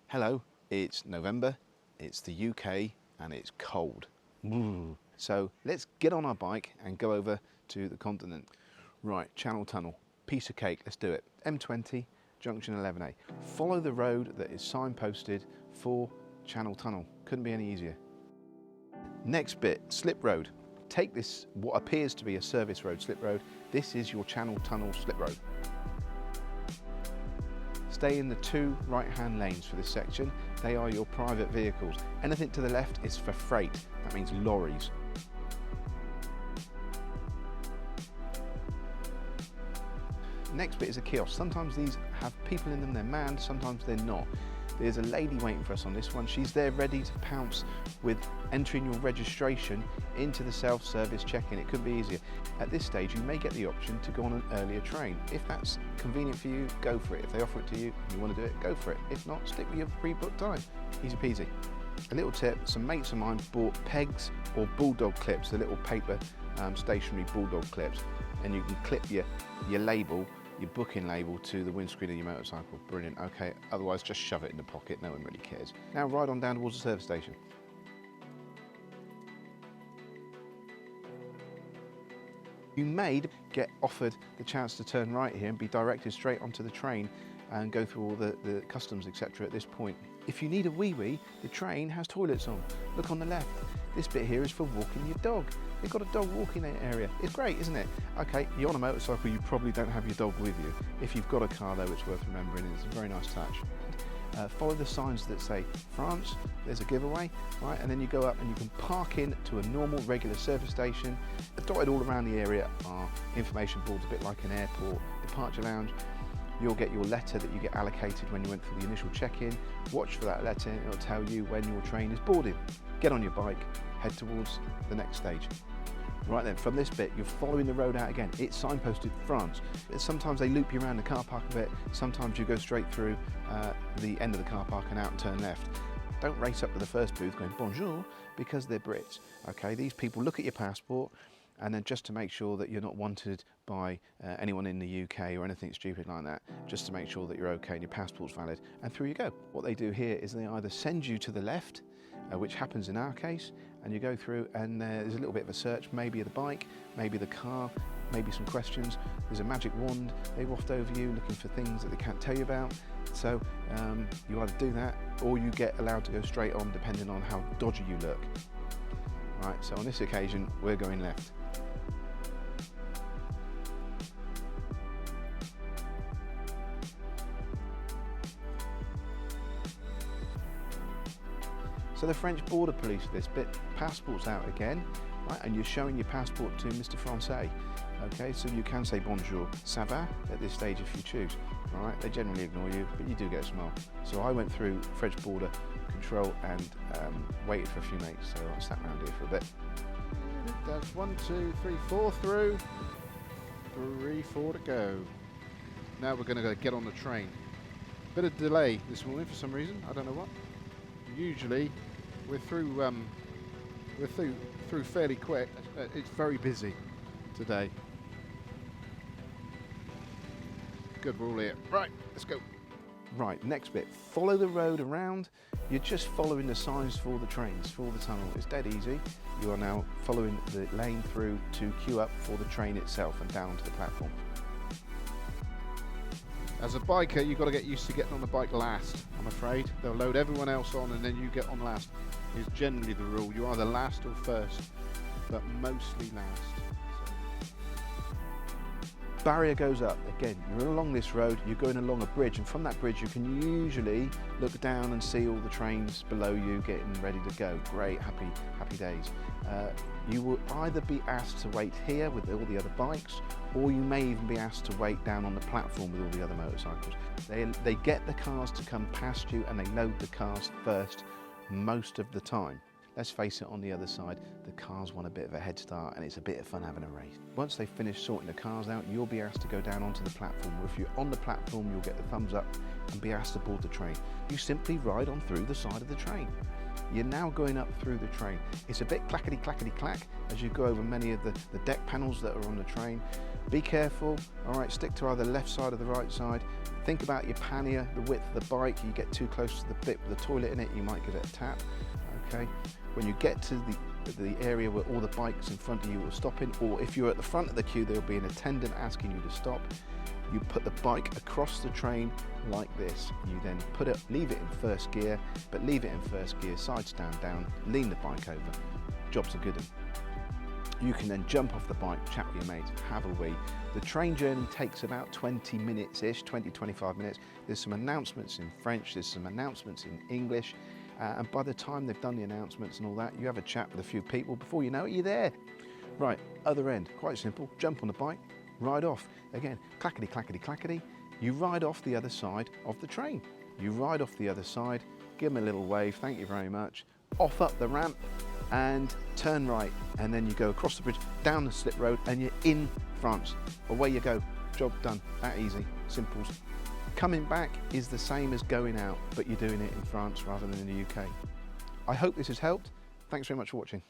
Hello, it's November, it's the UK and it's cold. So let's get on our bike and go over to the continent. Right, Channel Tunnel, piece of cake, let's do it. M20, junction 11A. Follow the road that is signposted for Channel Tunnel. Couldn't be any easier. Next bit, slip road. Take this, what appears to be a service road, slip road. This is your Channel Tunnel slip road. Stay in the two right-hand lanes for this section. They are your private vehicles. Anything to the left is for freight. That means lorries. Next bit is a kiosk. Sometimes these have people in them, they're manned, sometimes they're not. There's a lady waiting for us on this one. She's there ready to pounce with entering your registration into the self-service check-in. It couldn't be easier. At this stage, you may get the option to go on an earlier train. If that's convenient for you, go for it. If they offer it to you and you want to do it, go for it. If not, stick with your pre-booked time. Easy peasy. A little tip, some mates of mine bought pegs or bulldog clips, the little paper stationary bulldog clips, and you can clip your label, your booking label, to the windscreen of your motorcycle. Brilliant. Okay, otherwise just shove it in the pocket, no one really cares. Now ride on down towards the service station. You may get offered the chance to turn right here and be directed straight onto the train and go through all the customs, etc. at this point. If you need a wee-wee, the train has toilets on. Look on the left. This bit here is for walking your dog. They've got a dog walking area. It's great, isn't it? Okay, you're on a motorcycle, you probably don't have your dog with you. If you've got a car though, it's worth remembering. It's a very nice touch. Follow the signs that say France, there's a giveaway, right? And then you go up and you can park in to a normal regular service station. Dotted all around the area are information boards, a bit like an airport departure lounge. You'll get your letter that you get allocated when you went for the initial check-in. Watch for that letter, it'll tell you when your train is boarding. Get on your bike, head towards the next stage. Right then, from this bit, you're following the road out again. It's signposted France. Sometimes they loop you around the car park a bit. Sometimes you go straight through the end of the car park and out and turn left. Don't race up to the first booth going bonjour, because they're Brits. Okay, these people look at your passport, and then just to make sure that you're not wanted by anyone in the UK or anything stupid like that, just to make sure that you're okay and your passport's valid, and through you go. What they do here is they either send you to the left, which happens in our case, and you go through and there's a little bit of a search, maybe the bike, maybe the car, maybe some questions. There's a magic wand, they waft over you looking for things that they can't tell you about. So you either do that or you get allowed to go straight on depending on how dodgy you look. Right, so on this occasion, we're going left. So the French border police for this bit, passport's out again, right, and you're showing your passport to Mr. Francais. Okay, so you can say bonjour, ça va at this stage if you choose. All right, they generally ignore you, but you do get a smile. So I went through French border control and waited for a few mates, so I sat around here for a bit. That's 1, 2, 3, 4 through, 3, 4 to go. Now we're going to get on the train. Bit of delay this morning for some reason, I don't know what. Usually we're through fairly quick. It's very busy today. Good, we're all here. Right, let's go. Right, next bit, follow the road around. You're just following the signs for the trains, for the tunnel. It's dead easy. You are now following the lane through to queue up for the train itself and down onto the platform. As a biker, you've got to get used to getting on the bike last, I'm afraid. They'll load everyone else on and then you get on last. It's generally the rule. You're either last or first, but mostly last. Barrier goes up. Again, you're along this road, you're going along a bridge, and from that bridge you can usually look down and see all the trains below you getting ready to go. Great, happy days. You will either be asked to wait here with all the other bikes, or you may even be asked to wait down on the platform with all the other motorcycles. They get the cars to come past you and they load the cars first most of the time. Let's face it, on the other side, the cars want a bit of a head start and it's a bit of fun having a race. Once they finish sorting the cars out, you'll be asked to go down onto the platform. Or if you're on the platform, you'll get the thumbs up and be asked to board the train. You simply ride on through the side of the train. You're now going up through the train. It's a bit clackety clackety clack as you go over many of the deck panels that are on the train. Be careful, all right, stick to either left side or the right side. Think about your pannier, the width of the bike. You get too close to the bit with the toilet in it, you might get a tap, okay? When you get to the area where all the bikes in front of you will stop in, or if you're at the front of the queue, there'll be an attendant asking you to stop. You put the bike across the train like this. You then leave it in first gear, but leave it in first gear, side stand down, lean the bike over. Job's a good one. You can then jump off the bike, chat with your mates, have a wee. The train journey takes about 20 minutes-ish, 20-25 minutes. There's some announcements in French, there's some announcements in English, and by the time they've done the announcements and all that, you have a chat with a few people. Before you know it, you're there. Right, other end, quite simple. Jump on the bike, ride off. Again, clackety, clackety, clackety. You ride off the other side of the train. You ride off the other side, give them a little wave, thank you very much, off up the ramp, and turn right, and then you go across the bridge, down the slip road, and you're in France. Away you go, job done, that easy, simples. Coming back is the same as going out, but you're doing it in France rather than in the UK. I hope this has helped. Thanks very much for watching.